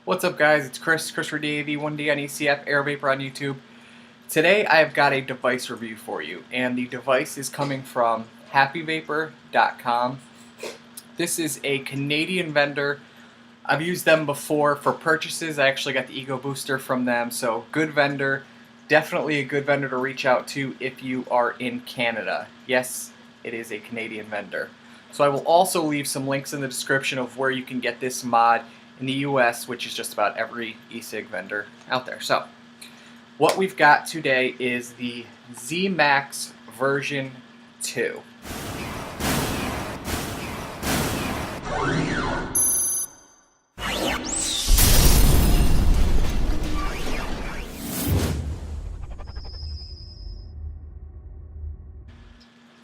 What's up, guys? It's Chris for DAV1D on ECF, Aerovapor on YouTube. Today I've got a device review for you, and the device is coming from happyvapor.com. This is a Canadian vendor. I've used them before for purchases. I actually got the Ego Booster from them, so good vendor. Definitely a good vendor to reach out to if you are in Canada. Yes, it is a Canadian vendor. So I will also leave some links in the description of where you can get this mod in the US, which is just about every Ecig vendor out there. So what we've got today is the Zmax version 2.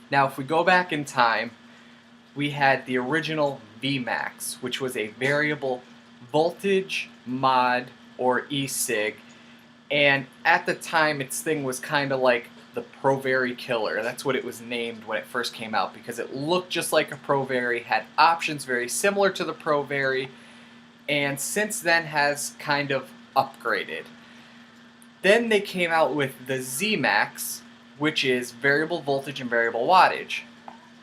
Now, if we go back in time, we had the original Vmax, which was a variable voltage mod or Ecig, and at the time its thing was kind of like the ProVary killer. That's what it was named when it first came out because it looked just like a ProVary, had options very similar to the ProVary, and since then has kind of upgraded. Then they came out with the Zmax, which is variable voltage and variable wattage,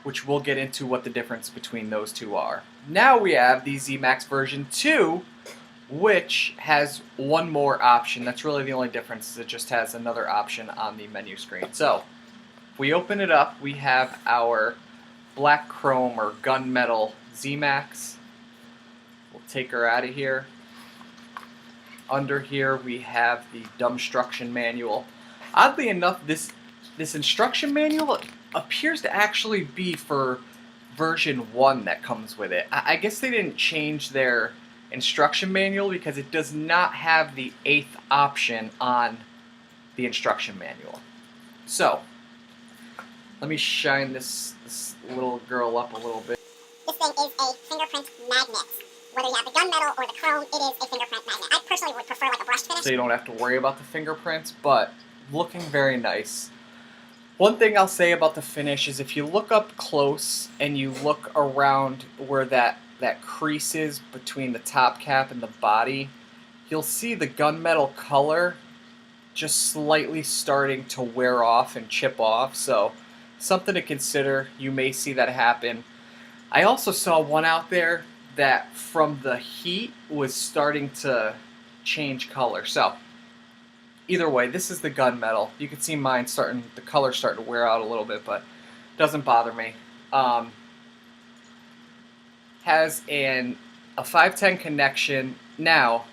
which we'll get into what the difference between those two are. Now we have the Zmax version 2, which has one more option. That's really the only difference, is it just has another option on the menu screen. So, if we open it up, we have our black chrome or gunmetal Zmax. We'll take her out of here. Under here we have the dumb instruction manual. Oddly enough, this instruction manual appears to actually be for version 1 that comes with it. I guess they didn't change their instruction manual because it does not have the 8th option on the instruction manual. So, let me shine this little girl up a little bit. This thing is a fingerprint magnet. Whether you have the gunmetal or the chrome, it is a fingerprint magnet. I personally would prefer like a brushed finish. So you don't have to worry about the fingerprints, but looking very nice. One thing I'll say about the finish is if you look up close and you look around where that crease is between the top cap and the body, you'll see the gunmetal color just slightly starting to wear off and chip off, so something to consider. You may see that happen. I also saw one out there that from the heat was starting to change color. So either way, this is the gunmetal. You can see mine the color starting to wear out a little bit, but it doesn't bother me. Has a 510 connection. Now,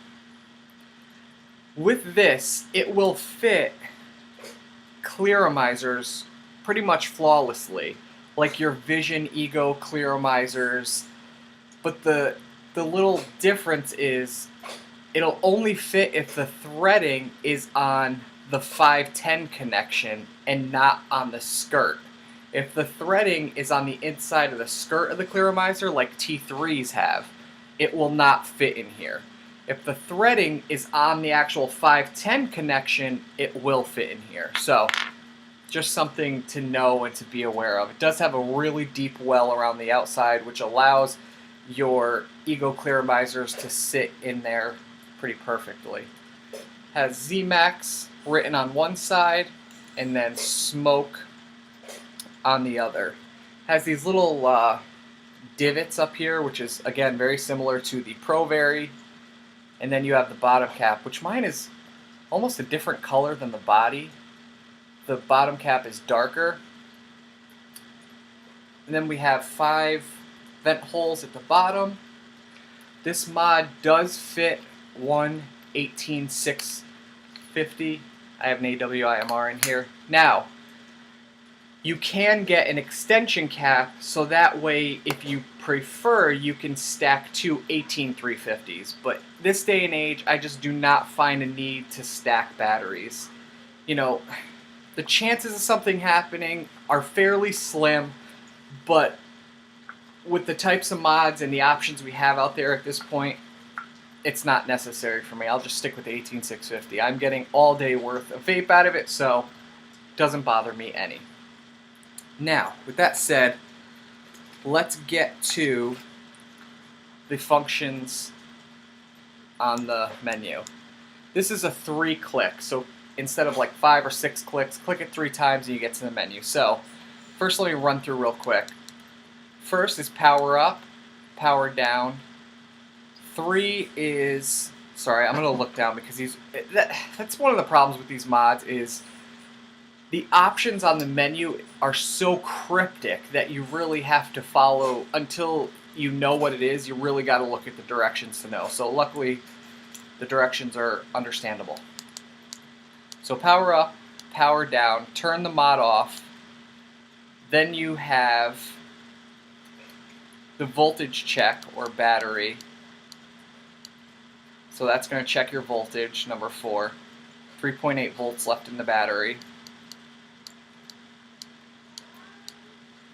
with this, it will fit Clearomizers pretty much flawlessly, like your Vision Ego Clearomizers. But the little difference is it'll only fit if the threading is on the 510 connection and not on the skirt. If the threading is on the inside of the skirt of the Clearomizer, like T3s have, it will not fit in here. If the threading is on the actual 510 connection, it will fit in here. So, just something to know and to be aware of. It does have a really deep well around the outside, which allows your Ego Clearomizers to sit in there pretty perfectly. Has Zmax written on one side and then smoke on the other. Has these little divots up here, which is again very similar to the ProVary. And then you have the bottom cap, which mine is almost a different color than the body. The bottom cap is darker. And then we have 5 vent holes at the bottom. This mod does fit one 18650. I have an AWIMR in here. Now, you can get an extension cap, so that way, if you prefer, you can stack 2 18350s. But this day and age, I just do not find a need to stack batteries. You know, the chances of something happening are fairly slim, but with the types of mods and the options we have out there at this point, it's not necessary for me. I'll just stick with the 18650. I'm getting all day worth of vape out of it, so it doesn't bother me any. Now, with that said, let's get to the functions on the menu. This is a 3-click, so instead of like 5 or 6 clicks, click it 3 times and you get to the menu. So first let me run through real quick. First is power up, power down. 3 is, sorry, I'm going to look down because that's one of the problems with these mods is the options on the menu are so cryptic that you really have to follow until you know what it is. You really got to look at the directions to know. So luckily, the directions are understandable. So power up, power down, turn the mod off. Then you have the voltage check or battery. So that's going to check your voltage, number 4. 3.8 volts left in the battery.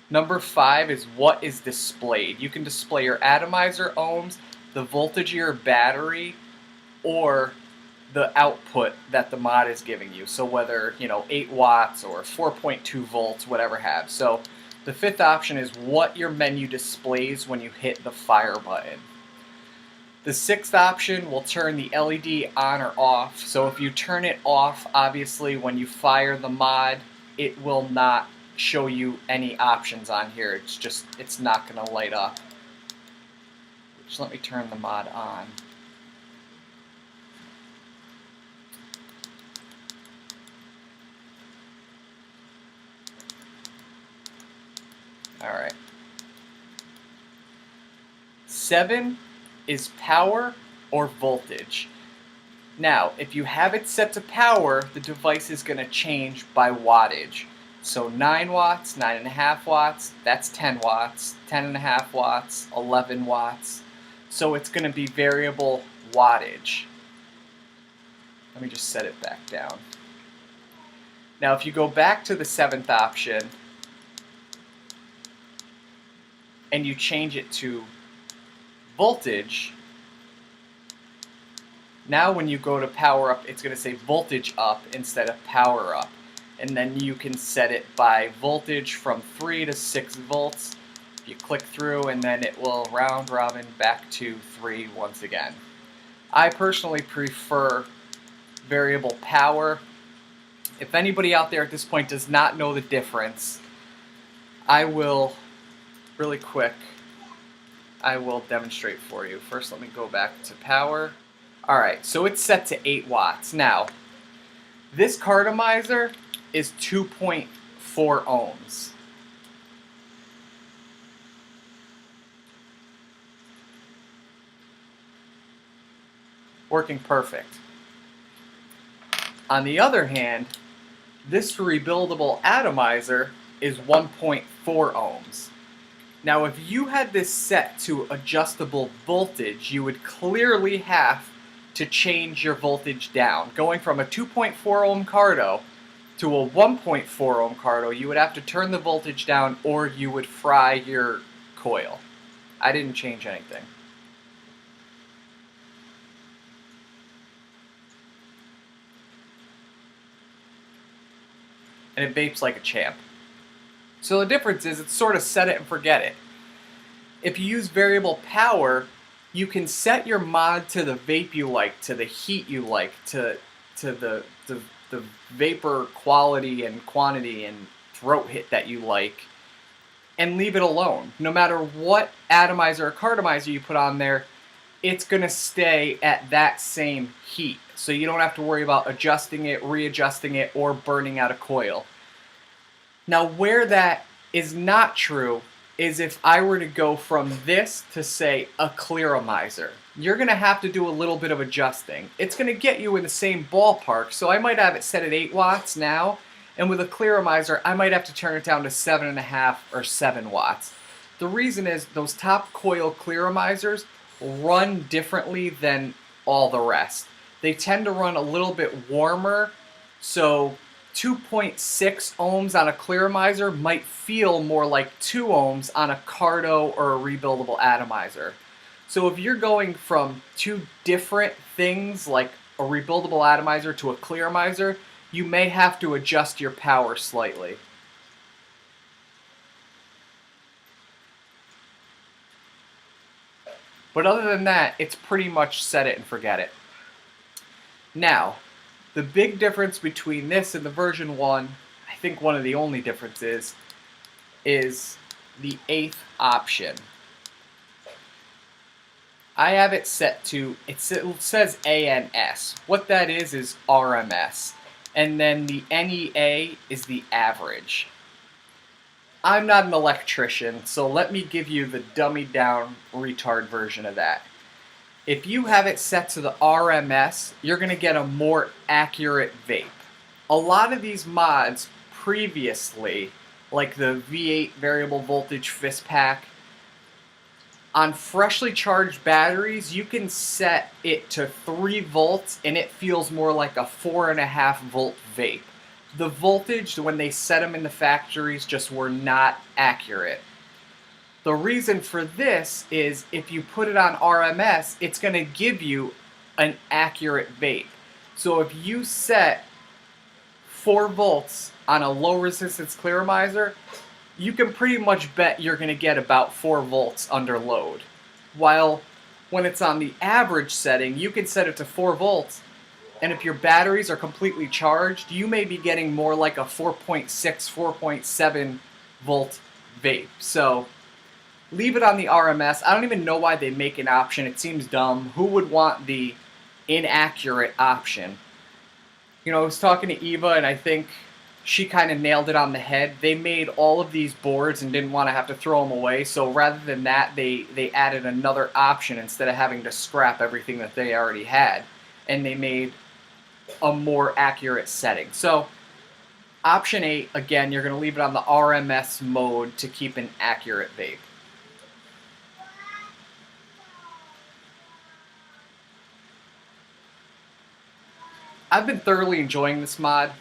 Number 5 is what is displayed. You can display your atomizer ohms, the voltage of your battery, or the output that the mod is giving you. So whether, 8 watts or 4.2 volts, whatever have. So the 5th option is what your menu displays when you hit the fire button. The 6th option will turn the LED on or off. So if you turn it off, obviously when you fire the mod, it will not show you any options on here. It's not going to light up. Just let me turn the mod on. Alright. 7 is power or voltage. Now, if you have it set to power, the device is going to change by wattage. So 9 watts, 9.5 watts, that's 10 watts, 10.5 watts, 11 watts. So it's going to be variable wattage. Let me just set it back down. Now if you go back to the 7th option and you change it to voltage, now when you go to power up, it's going to say voltage up instead of power up. And then you can set it by voltage from 3 to 6 volts. You click through and then it will round robin back to 3 once again. I personally prefer variable power. If anybody out there at this point does not know the difference, I will, really quick, I will demonstrate for you. First let me go back to power. Alright, so it's set to 8 watts. Now, this cartomizer is 2.4 ohms. Working perfect. On the other hand, this rebuildable atomizer is 1.4 ohms. Now if you had this set to adjustable voltage, you would clearly have to change your voltage down. Going from a 2.4 ohm cardo to a 1.4 ohm cardo, you would have to turn the voltage down or you would fry your coil. I didn't change anything. And it vapes like a champ. So the difference is it's sort of set it and forget it. If you use variable power, you can set your mod to the vape you like, to the heat you like, to the vapor quality and quantity and throat hit that you like, and leave it alone. No matter what atomizer or cartomizer you put on there, it's going to stay at that same heat. So you don't have to worry about adjusting it, readjusting it, or burning out a coil. Now where that is not true is if I were to go from this to, say, a Clearomizer. You're going to have to do a little bit of adjusting. It's going to get you in the same ballpark, so I might have it set at 8 watts now, and with a Clearomizer, I might have to turn it down to 7.5 or 7 watts. The reason is those top coil Clearomizers run differently than all the rest. They tend to run a little bit warmer, so 2.6 ohms on a Clearomizer might feel more like 2 ohms on a Cardo or a rebuildable atomizer. So if you're going from two different things like a rebuildable atomizer to a Clearomizer, you may have to adjust your power slightly. But other than that, it's pretty much set it and forget it. Now, the big difference between this and the version 1, I think one of the only differences, is the 8th option. I have it set to, it says ANS. What that is RMS. And then the NEA is the average. I'm not an electrician, so let me give you the dummied down retard version of that. If you have it set to the RMS, you're going to get a more accurate vape. A lot of these mods previously, like the V8 variable voltage fist pack, on freshly charged batteries, you can set it to 3 volts and it feels more like a 4.5 volt vape. The voltage, when they set them in the factories, just were not accurate. The reason for this is if you put it on RMS, it's going to give you an accurate vape. So if you set 4 volts on a low resistance Clearomizer, you can pretty much bet you're going to get about 4 volts under load. While when it's on the average setting, you can set it to 4 volts, and if your batteries are completely charged, you may be getting more like a 4.6, 4.7 volt vape. So leave it on the RMS. I don't even know why they make an option. It seems dumb. Who would want the inaccurate option? You know, I was talking to Eva, and I think she kind of nailed it on the head. They made all of these boards and didn't want to have to throw them away, so rather than that, they added another option instead of having to scrap everything that they already had, and they made a more accurate setting. So option 8, again, you're going to leave it on the RMS mode to keep an accurate vape. I've been thoroughly enjoying this mod.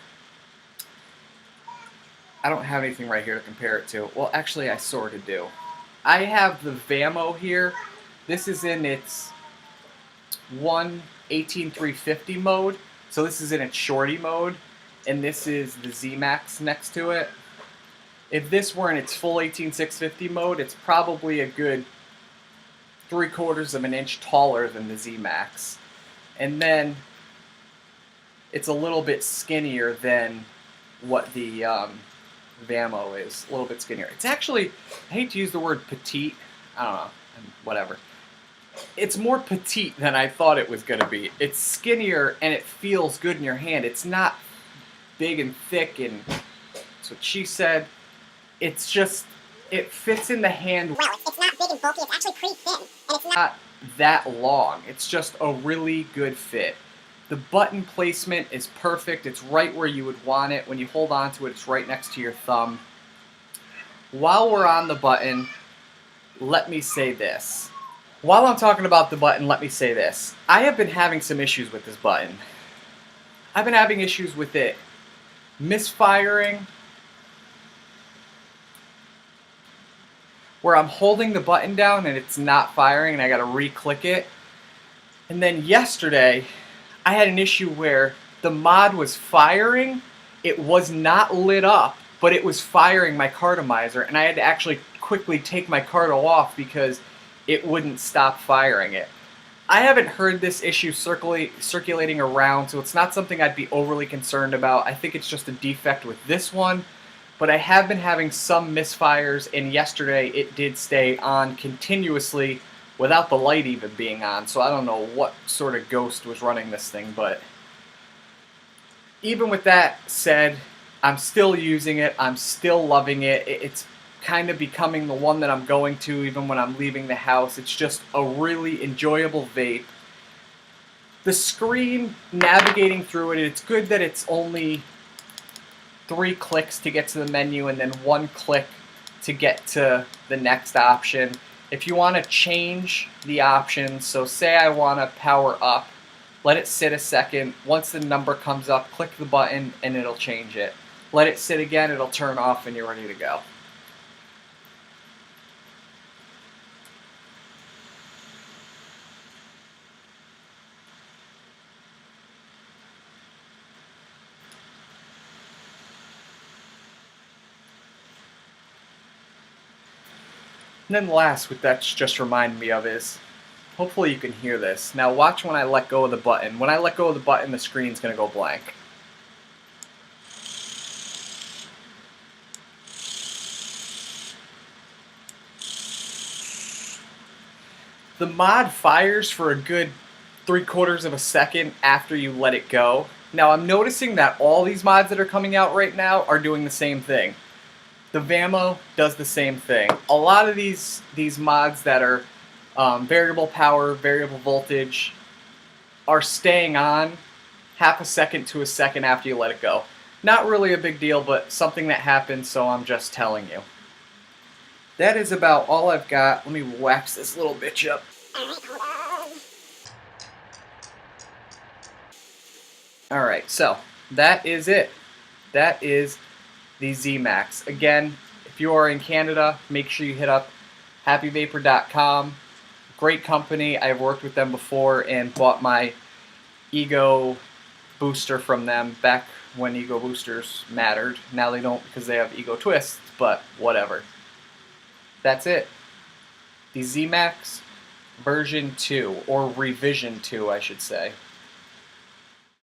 I don't have anything right here to compare it to. Well, actually, I sort of do. I have the Vamo here. This is in its 1.18350 mode. So this is in its shorty mode. And this is the Zmax next to it. If this were in its full 18650 mode, it's probably a good 3/4 of an inch taller than the Zmax. And then it's a little bit skinnier than what the Vamo is. A little bit skinnier. It's actually, I hate to use the word petite. I don't know. Whatever. It's more petite than I thought it was going to be. It's skinnier and it feels good in your hand. It's not big and thick, and that's what she said. It's just, it fits in the hand Well, it's not big and bulky, it's actually pretty thin. And it's not that long. It's just a really good fit. The button placement is perfect. It's right where you would want it. When you hold on to it, it's right next to your thumb. While we're on the button, let me say this. While I'm talking about the button, let me say this. I have been having some issues with this button. I've been having issues with it misfiring, where I'm holding the button down and it's not firing and I gotta re-click it. And then yesterday, I had an issue where the mod was firing, it was not lit up, but it was firing my Clearomizer, and I had to actually quickly take my Carto off because it wouldn't stop firing it. I haven't heard this issue circulating around, so it's not something I'd be overly concerned about. I think it's just a defect with this one, but I have been having some misfires, and yesterday it did stay on continuously without the light even being on, so I don't know what sort of ghost was running this thing, but even with that said, I'm still using it, I'm still loving it. It's kind of becoming the one that I'm going to even when I'm leaving the house. It's just a really enjoyable vape. The screen, navigating through it, it's good that it's only 3 clicks to get to the menu and then 1 click to get to the next option. If you want to change the options, so say I want to power up, let it sit a second. Once the number comes up, click the button and it'll change it. Let it sit again, it'll turn off and you're ready to go. And then last, what that's just reminded me of is, Hopefully you can hear this. Now watch when I let go of the button. When I let go of the button, the screen's going to go blank. The mod fires for a good 3/4 of a second after you let it go. Now I'm noticing that all these mods that are coming out right now are doing the same thing. The Vamo does the same thing. A lot of these mods that are variable power, variable voltage, are staying on half a second to a second after you let it go. Not really a big deal, but something that happens, so I'm just telling you. That is about all I've got. Let me wax this little bitch up. Alright, hold on. Alright, so that is it. That is the Zmax. Again, if you are in Canada, make sure you hit up happyvapor.com. Great company. I've worked with them before and bought my Ego booster from them back when Ego boosters mattered. Now they don't because they have Ego twists, but whatever. That's it. The Zmax version 2, or revision 2, I should say.